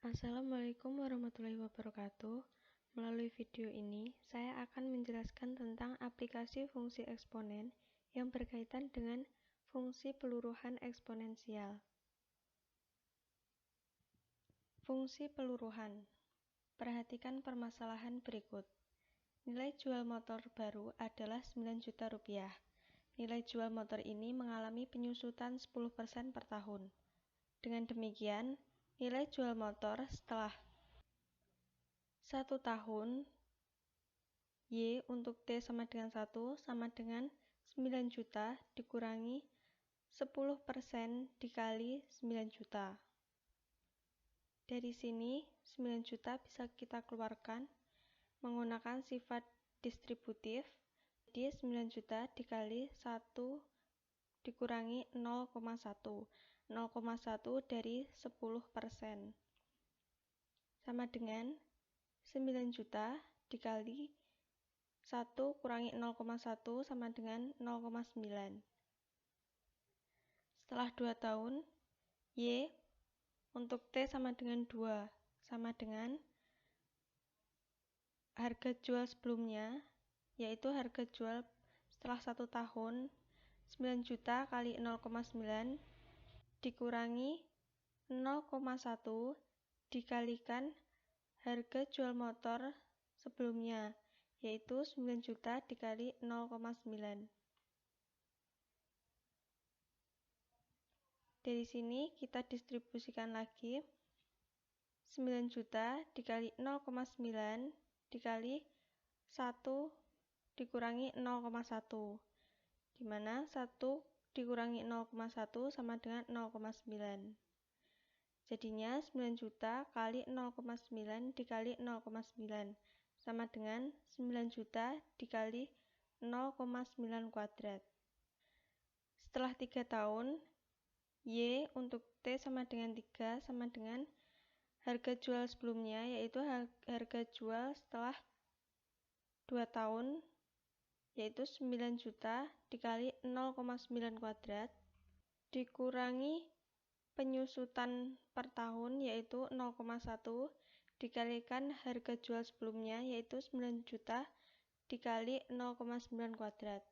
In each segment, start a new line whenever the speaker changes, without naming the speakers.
Assalamualaikum warahmatullahi wabarakatuh. Melalui video ini, saya akan menjelaskan tentang aplikasi fungsi eksponen yang berkaitan dengan fungsi peluruhan eksponensial. Fungsi peluruhan. Perhatikan permasalahan berikut. Nilai jual motor baru adalah 9 juta rupiah. Nilai jual motor ini mengalami penyusutan 10% per tahun. Dengan demikian, nilai jual motor setelah 1 tahun Y untuk T sama dengan 1 sama dengan 9 juta dikurangi 10% dikali 9 juta. Dari sini 9 juta bisa kita keluarkan menggunakan sifat distributif. Jadi 9 juta dikali 1 dikurangi 0,1. 0,1 dari 10% sama dengan 9 juta dikali 1 kurangi 0,1 sama dengan 0,9. Setelah 2 tahun, Y untuk T sama dengan 2, sama dengan harga jual sebelumnya, yaitu harga jual setelah 1 tahun 9 juta kali 0,9 dikurangi 0,1 dikalikan harga jual motor sebelumnya, yaitu 9 juta dikali 0,9. Dari sini kita distribusikan lagi 9 juta dikali 0,9 dikali 1 dikurangi 0,1, di mana 1 dikurangi 0,1 sama dengan 0,9. Jadinya 9 juta kali 0,9 dikali 0,9 sama dengan 9 juta dikali 0,9 kuadrat. Setelah 3 tahun, Y untuk T sama dengan 3 sama dengan harga jual sebelumnya, yaitu harga jual setelah 2 tahun, yaitu 9 juta dikali 0,9 kuadrat dikurangi penyusutan per tahun, yaitu 0,1 dikalikan harga jual sebelumnya, yaitu 9 juta dikali 0,9 kuadrat.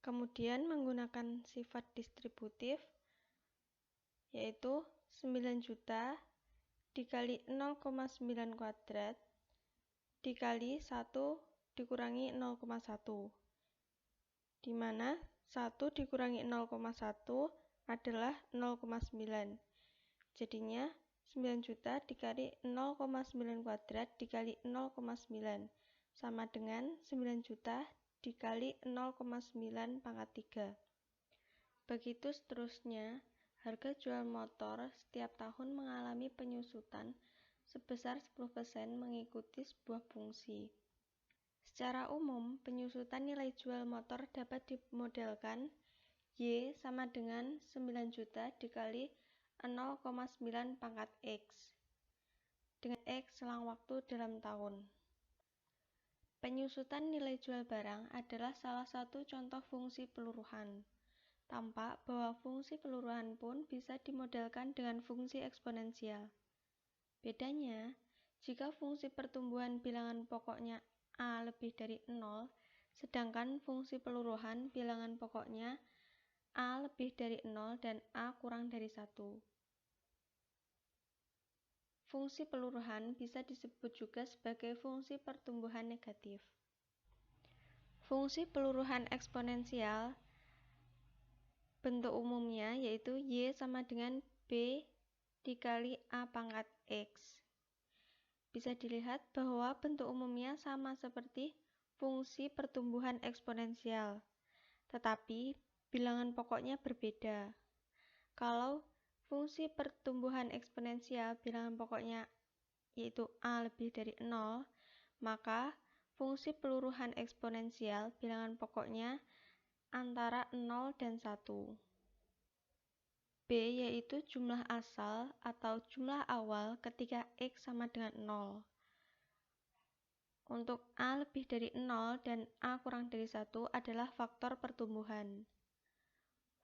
Kemudian menggunakan sifat distributif, yaitu 9 juta dikali 0,9 kuadrat dikali 1 dikurangi 0,1, di mana 1 dikurangi 0,1 adalah 0,9. Jadinya 9 juta dikali 0,9 kuadrat dikali 0,9 sama dengan 9 juta dikali 0,9 pangkat 3. Begitu seterusnya, harga jual motor setiap tahun mengalami penyusutan sebesar 10% mengikuti sebuah fungsi. Secara umum, penyusutan nilai jual motor dapat dimodelkan Y sama dengan 9 juta dikali 0,9 pangkat X dengan X selang waktu dalam tahun. Penyusutan nilai jual barang adalah salah satu contoh fungsi peluruhan. Tampak bahwa fungsi peluruhan pun bisa dimodelkan dengan fungsi eksponensial. Bedanya, jika fungsi pertumbuhan bilangan pokoknya A lebih dari 0, sedangkan fungsi peluruhan bilangan pokoknya A lebih dari 0 dan A kurang dari 1. Fungsi peluruhan bisa disebut juga sebagai fungsi pertumbuhan negatif. Fungsi peluruhan eksponensial bentuk umumnya yaitu Y sama dengan B dikali A pangkat X. Bisa dilihat bahwa bentuk umumnya sama seperti fungsi pertumbuhan eksponensial, tetapi bilangan pokoknya berbeda. Kalau fungsi pertumbuhan eksponensial bilangan pokoknya yaitu A lebih dari 0, maka fungsi peluruhan eksponensial bilangan pokoknya antara 0 dan 1. B yaitu jumlah asal atau jumlah awal ketika X sama dengan 0. Untuk A lebih dari 0 dan A kurang dari 1 adalah faktor pertumbuhan.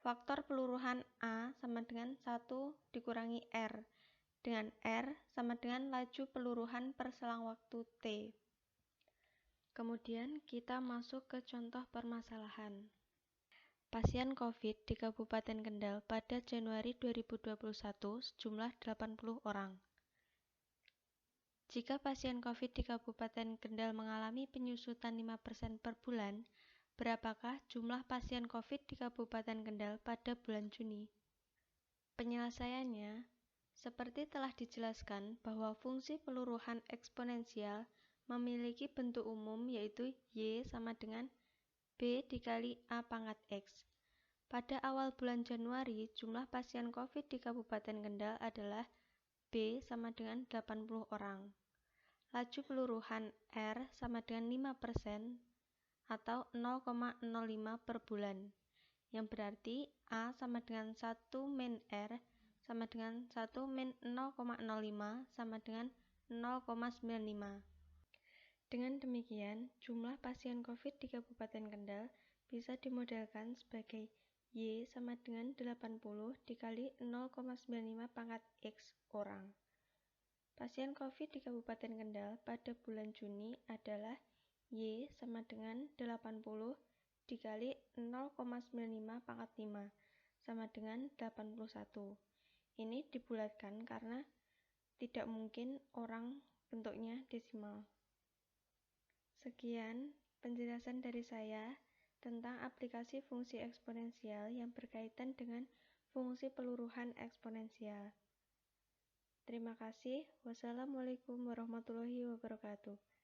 Faktor peluruhan A sama dengan 1 dikurangi R, dengan R sama dengan laju peluruhan per selang waktu T. Kemudian kita masuk ke contoh permasalahan. Pasien COVID di Kabupaten Kendal pada Januari 2021 sejumlah 80 orang. Jika pasien COVID di Kabupaten Kendal mengalami penyusutan 5% per bulan, berapakah jumlah pasien COVID di Kabupaten Kendal pada bulan Juni? Penyelesaiannya, seperti telah dijelaskan bahwa fungsi peluruhan eksponensial memiliki bentuk umum yaitu Y sama dengan B dikali A pangkat X. Pada awal bulan Januari, jumlah pasien COVID di Kabupaten Kendal adalah B sama dengan 80 orang. Laju peluruhan R sama dengan 5% atau 0,05 per bulan, yang berarti A sama dengan 1 min R sama dengan 1 min 0,05 sama dengan 0,95. Dengan demikian, jumlah pasien COVID di Kabupaten Kendal bisa dimodelkan sebagai Y sama dengan 80 dikali 0,95 pangkat X orang. Pasien COVID di Kabupaten Kendal pada bulan Juni adalah Y sama dengan 80 dikali 0,95 pangkat 5 sama dengan 81. Ini dibulatkan karena tidak mungkin orang bentuknya desimal. Sekian penjelasan dari saya tentang aplikasi fungsi eksponensial yang berkaitan dengan fungsi peluruhan eksponensial. Terima kasih. Wassalamualaikum warahmatullahi wabarakatuh.